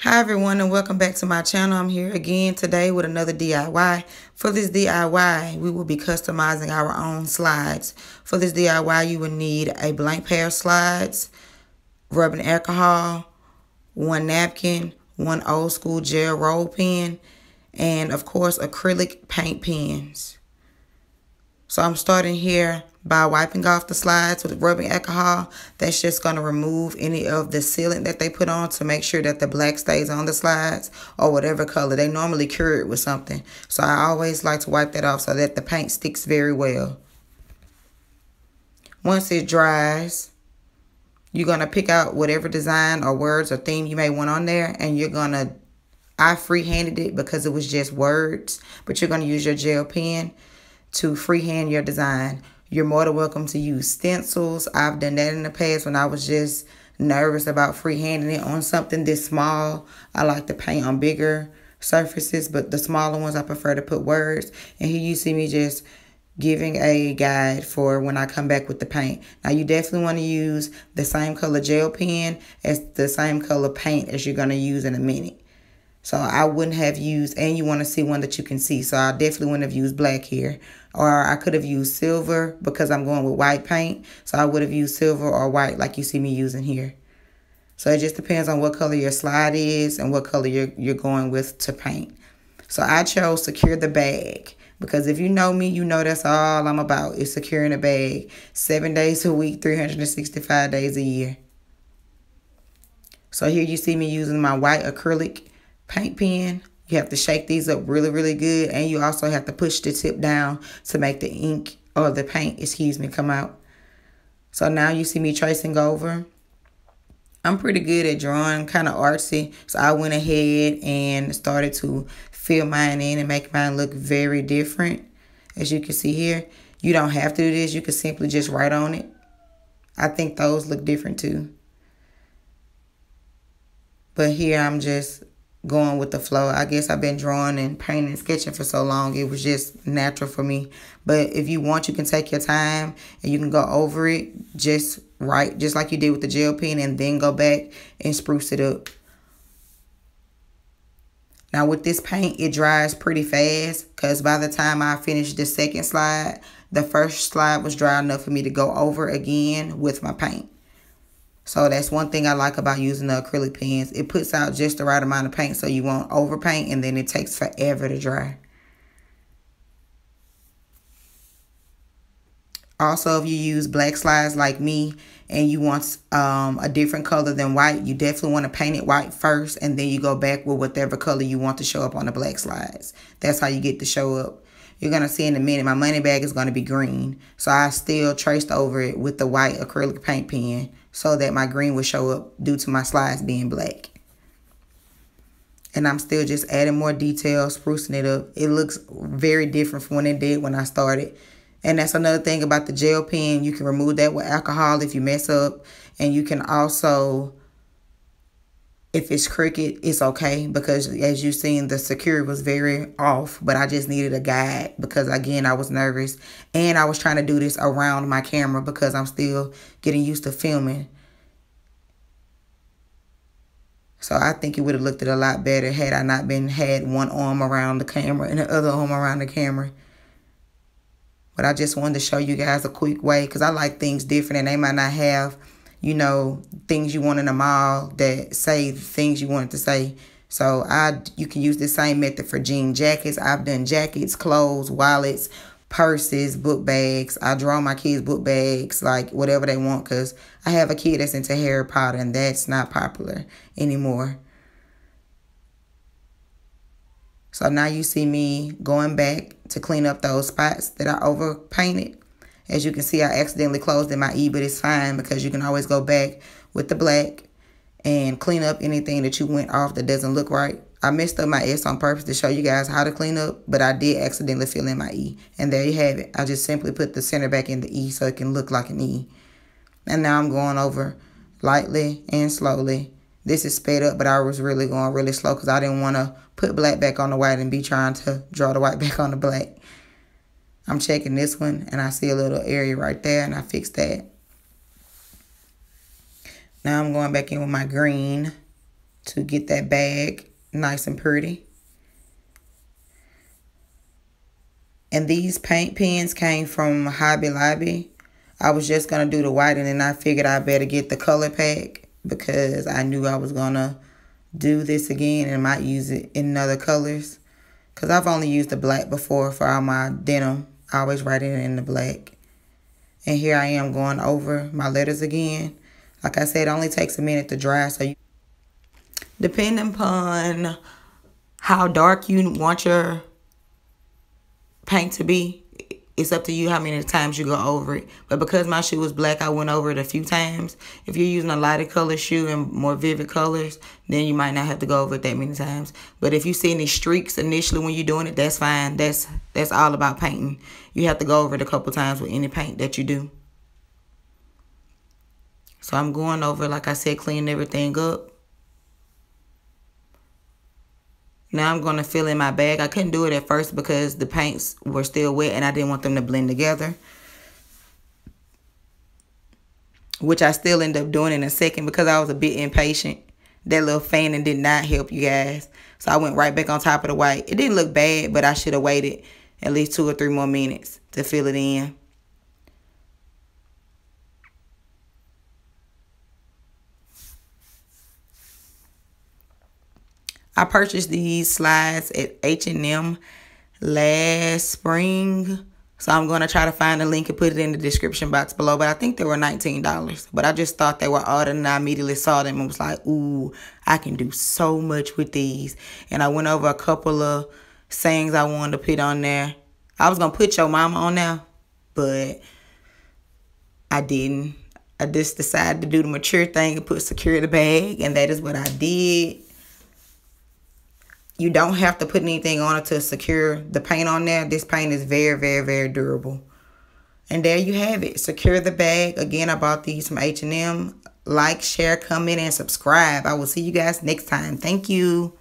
Hi everyone and welcome back to my channel. I'm here again today with another DIY. For this DIY, we will be customizing our own slides. For this DIY, you will need a blank pair of slides, rubbing alcohol, one napkin, one old school gel roll pen, and of course acrylic paint pens. So I'm starting here by wiping off the slides with rubbing alcohol. That's just going to remove any of the sealant that they put on to make sure that the black stays on the slides or whatever color. They normally cure it with something. So I always like to wipe that off so that the paint sticks very well. Once it dries, you're going to pick out whatever design or words or theme you may want on there, and you're going to, I freehanded it because it was just words, but you're going to use your gel pen to freehand your design. You're more than welcome to use stencils. I've done that in the past when I was just nervous about freehanding it on something this small. I like to paint on bigger surfaces, but the smaller ones I prefer to put words. And here you see me just giving a guide for when I come back with the paint. Now you definitely want to use the same color gel pen as the same color paint as you're going to use in a minute. So I wouldn't have used, and you want to see one that you can see. So I definitely wouldn't have used black here. Or I could have used silver because I'm going with white paint. So I would have used silver or white like you see me using here. So it just depends on what color your slide is and what color you're going with to paint. So I chose secure the bag. Because if you know me, you know that's all I'm about is securing a bag. 7 days a week, 365 days a year. So here you see me using my white acrylic paint pen. You have to shake these up really, really good. And you also have to push the tip down to make the ink or the paint, come out. So now you see me tracing over. I'm pretty good at drawing, kind of artsy. So I went ahead and started to fill mine in and make mine look very different. As you can see here, you don't have to do this. You can simply just write on it. I think those look different too. But here I'm just going with the flow. I guess I've been drawing and painting and sketching for so long, it was just natural for me. But if you want, you can take your time and you can go over it just right, just like you did with the gel pen, and then go back and spruce it up. Now with this paint, it dries pretty fast because by the time I finished the second slide, the first slide was dry enough for me to go over again with my paint. So that's one thing I like about using the acrylic pens. It puts out just the right amount of paint so you won't overpaint, and then it takes forever to dry. Also, if you use black slides like me and you want a different color than white, you definitely want to paint it white first, and then you go back with whatever color you want to show up on the black slides. That's how you get to show up. You're going to see in a minute, my money bag is going to be green. So I still traced over it with the white acrylic paint pen so that my green would show up due to my slides being black. And I'm still just adding more details, sprucing it up. It looks very different from when it did when I started. And that's another thing about the gel pen. You can remove that with alcohol if you mess up. And you can also, if it's crooked, it's okay, because as you've seen, the secure was very off, but I just needed a guide because, again, I was nervous. And I was trying to do this around my camera because I'm still getting used to filming. So I think it would have looked a lot better had I not had one arm around the camera and the other arm around the camera. But I just wanted to show you guys a quick way because I like things different, and they might not have, you know, things you want in the mall that say things you want to say. So you can use the same method for jean jackets. I've done jackets, clothes, wallets, purses, book bags. I draw my kids' book bags, like whatever they want, because I have a kid that's into Harry Potter, and that's not popular anymore. So now you see me going back to clean up those spots that I overpainted. As you can see, I accidentally closed in my E, but it's fine because you can always go back with the black and clean up anything that you went off that doesn't look right. I messed up my S on purpose to show you guys how to clean up, but I did accidentally fill in my E. And there you have it. I just simply put the center back in the E so it can look like an E. And now I'm going over lightly and slowly. This is sped up, but I was really going really slow because I didn't want to put black back on the white and be trying to draw the white back on the black. I'm checking this one, and I see a little area right there, and I fixed that. Now I'm going back in with my green. to get that bag nice and pretty. And these paint pens came from Hobby Lobby. I was just going to do the white, and then I figured I better get the color pack because I knew I was going to do this again and might use it in other colors. Because I've only used the black before for all my denim. I always write it in the black. And here I am going over my letters again. Like I said, it only takes a minute to dry. So depending upon how dark you want your paint to be, it's up to you how many times you go over it. But because my shoe was black, I went over it a few times. If you're using a lighter color shoe and more vivid colors, then you might not have to go over it that many times. But if you see any streaks initially when you're doing it, that's fine. That's all about painting. You have to go over it a couple times with any paint that you do. So I'm going over, like I said, cleaning everything up. Now I'm going to fill in my bag. I couldn't do it at first because the paints were still wet and I didn't want them to blend together. Which I still end up doing in a second because I was a bit impatient. That little fanning did not help you guys. So I went right back on top of the white. It didn't look bad, but I should have waited at least 2 or 3 more minutes to fill it in. I purchased these slides at H&M last spring. So I'm going to try to find a link and put it in the description box below. But I think they were $19. But I just thought they were odd, and I immediately saw them and was like, ooh, I can do so much with these. And I went over a couple of sayings I wanted to put on there. I was going to put your mama on there, but I didn't. I just decided to do the mature thing and put secure the bag. And that is what I did. You don't have to put anything on it to secure the paint on there. This paint is very, very, very durable. And there you have it. Secure the bag. Again, I bought these from H&M. Like, share, comment, and subscribe. I will see you guys next time. Thank you.